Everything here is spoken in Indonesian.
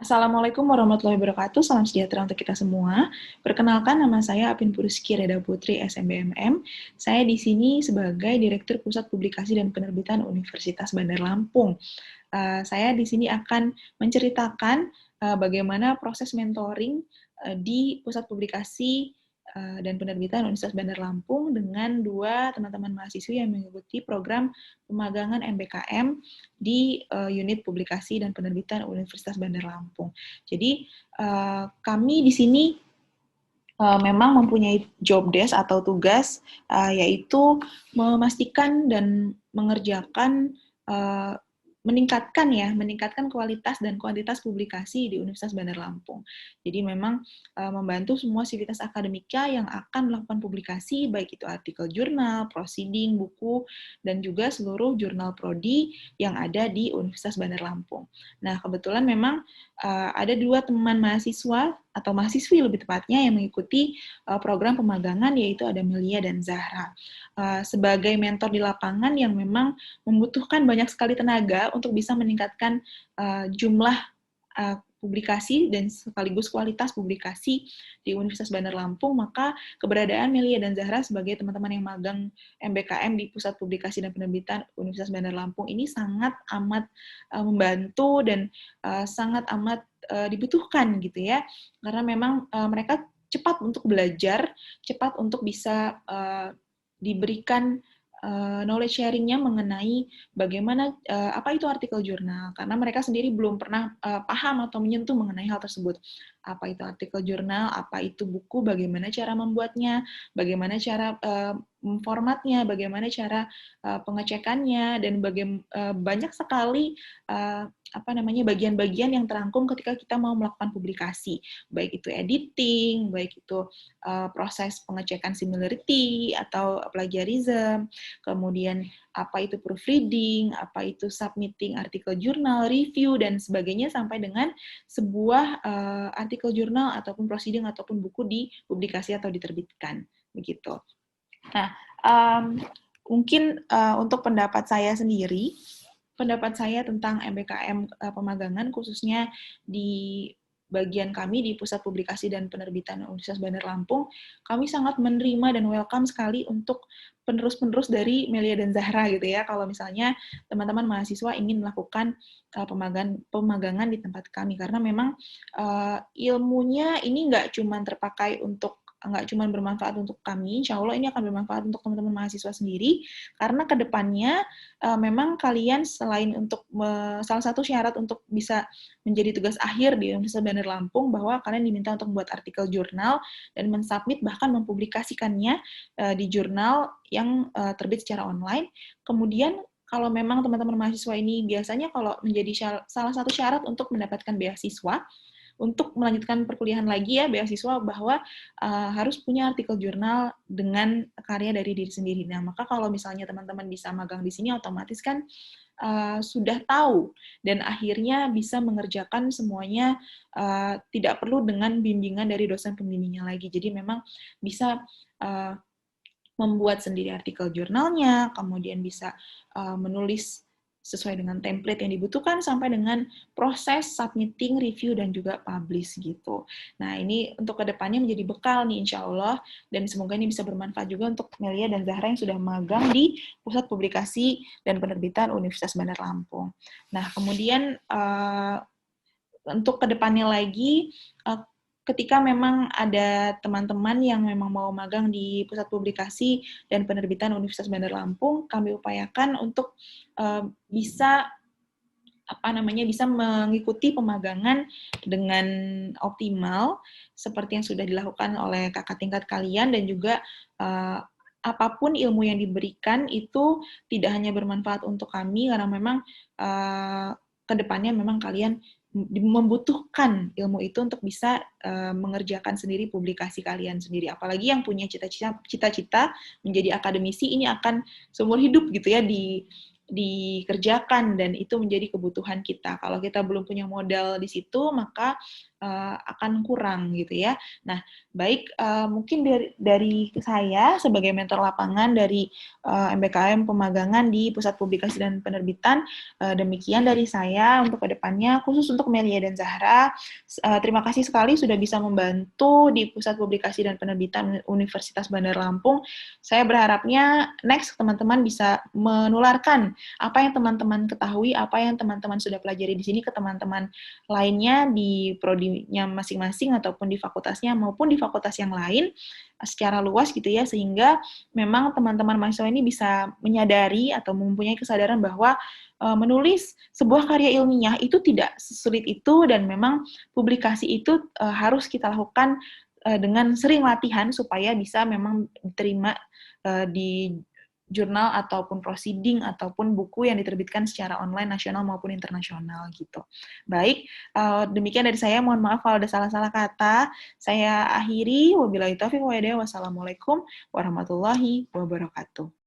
Assalamualaikum warahmatullahi wabarakatuh. Salam sejahtera untuk kita semua. Perkenalkan, nama saya Apin Puruski Reda Putri, SMBMM. Saya di sini sebagai Direktur Pusat Publikasi dan Penerbitan Universitas Bandar Lampung. Saya di sini akan menceritakan bagaimana proses mentoring di Pusat Publikasi dan Penerbitan Universitas Bandar Lampung dengan dua teman-teman mahasiswa yang mengikuti program pemagangan MBKM di unit publikasi dan penerbitan Universitas Bandar Lampung. Jadi kami di sini memang mempunyai job desk atau tugas yaitu memastikan dan mengerjakan meningkatkan kualitas dan kuantitas publikasi di Universitas Bandar Lampung. Jadi memang membantu semua sivitas akademika yang akan melakukan publikasi, baik itu artikel jurnal, proceeding, buku, dan juga seluruh jurnal prodi yang ada di Universitas Bandar Lampung. Nah, kebetulan memang ada dua teman mahasiswa atau mahasiswi lebih tepatnya yang mengikuti program pemagangan, yaitu ada Melia dan Zahra. Sebagai mentor di lapangan yang memang membutuhkan banyak sekali tenaga untuk bisa meningkatkan jumlah publikasi dan sekaligus kualitas publikasi di Universitas Bandar Lampung, maka keberadaan Melia dan Zahra sebagai teman-teman yang magang MBKM di Pusat Publikasi dan Penerbitan Universitas Bandar Lampung ini sangat amat membantu dan sangat amat dibutuhkan gitu ya, karena memang mereka cepat untuk belajar, cepat untuk bisa diberikan knowledge sharing-nya mengenai bagaimana apa itu artikel jurnal, karena mereka sendiri belum pernah paham atau menyentuh mengenai hal tersebut. Apa itu artikel jurnal, apa itu buku, bagaimana cara membuatnya, bagaimana cara formatnya, bagaimana cara pengecekannya, dan banyak sekali bagian-bagian yang terangkum ketika kita mau melakukan publikasi, baik itu editing, baik itu proses pengecekan similarity atau plagiarism, kemudian apa itu proofreading, apa itu submitting artikel jurnal, review, dan sebagainya, sampai dengan sebuah artikel jurnal ataupun proceeding ataupun buku dipublikasi atau diterbitkan, begitu. Nah, mungkin untuk pendapat saya sendiri, pendapat saya tentang MBKM pemagangan, khususnya di bagian kami di Pusat Publikasi dan Penerbitan Universitas Bandar Lampung, kami sangat menerima dan welcome sekali untuk penerus-penerus dari Melia dan Zahra gitu ya. Kalau misalnya teman-teman mahasiswa ingin melakukan pemagangan di tempat kami, karena memang ilmunya ini nggak cuma bermanfaat untuk kami, insya Allah ini akan bermanfaat untuk teman-teman mahasiswa sendiri, karena kedepannya memang kalian selain untuk salah satu syarat untuk bisa menjadi tugas akhir di Universitas Bandar Lampung, bahwa kalian diminta untuk membuat artikel jurnal dan mensubmit bahkan mempublikasikannya di jurnal yang terbit secara online. Kemudian kalau memang teman-teman mahasiswa ini biasanya kalau menjadi salah satu syarat untuk mendapatkan beasiswa, untuk melanjutkan perkuliahan lagi ya, beasiswa, bahwa harus punya artikel jurnal dengan karya dari diri sendiri. Nah, maka kalau misalnya teman-teman bisa magang di sini, otomatis kan sudah tahu dan akhirnya bisa mengerjakan semuanya tidak perlu dengan bimbingan dari dosen pembimbingnya lagi. Jadi memang bisa membuat sendiri artikel jurnalnya, kemudian bisa menulis sesuai dengan template yang dibutuhkan, sampai dengan proses submitting, review, dan juga publish gitu. Nah, ini untuk kedepannya menjadi bekal nih, insya Allah, dan semoga ini bisa bermanfaat juga untuk Melia dan Zahra yang sudah magang di Pusat Publikasi dan Penerbitan Universitas Bandar Lampung. Nah, kemudian untuk kedepannya lagi, ketika memang ada teman-teman yang memang mau magang di Pusat Publikasi dan Penerbitan Universitas Bandar Lampung, kami upayakan untuk bisa mengikuti pemagangan dengan optimal seperti yang sudah dilakukan oleh kakak tingkat kalian, dan juga apapun ilmu yang diberikan itu tidak hanya bermanfaat untuk kami, karena memang kedepannya memang kalian membutuhkan ilmu itu untuk bisa mengerjakan sendiri publikasi kalian sendiri. Apalagi yang punya cita-cita menjadi akademisi, ini akan seumur hidup gitu ya dikerjakan dan itu menjadi kebutuhan kita. Kalau kita belum punya modal di situ, maka akan kurang gitu ya. Nah, baik mungkin dari saya sebagai mentor lapangan dari MBKM pemagangan di Pusat Publikasi dan Penerbitan, demikian dari saya untuk kedepannya, khusus untuk Melia dan Zahra. Terima kasih sekali sudah bisa membantu di Pusat Publikasi dan Penerbitan Universitas Bandar Lampung. Saya berharapnya next teman-teman bisa menularkan apa yang teman-teman ketahui, apa yang teman-teman sudah pelajari di sini ke teman-teman lainnya di prodinya masing-masing ataupun di fakultasnya maupun di fakultas yang lain secara luas gitu ya, sehingga memang teman-teman mahasiswa ini bisa menyadari atau mempunyai kesadaran bahwa menulis sebuah karya ilmiah itu tidak sesulit itu dan memang publikasi itu harus kita lakukan dengan sering latihan supaya bisa memang diterima di jurnal ataupun proceeding ataupun buku yang diterbitkan secara online nasional maupun internasional gitu. Baik, demikian dari saya. Mohon maaf kalau ada salah-salah kata. Saya akhiri. Wabillahi taufiq wal hidayah. Wassalamualaikum warahmatullahi wabarakatuh.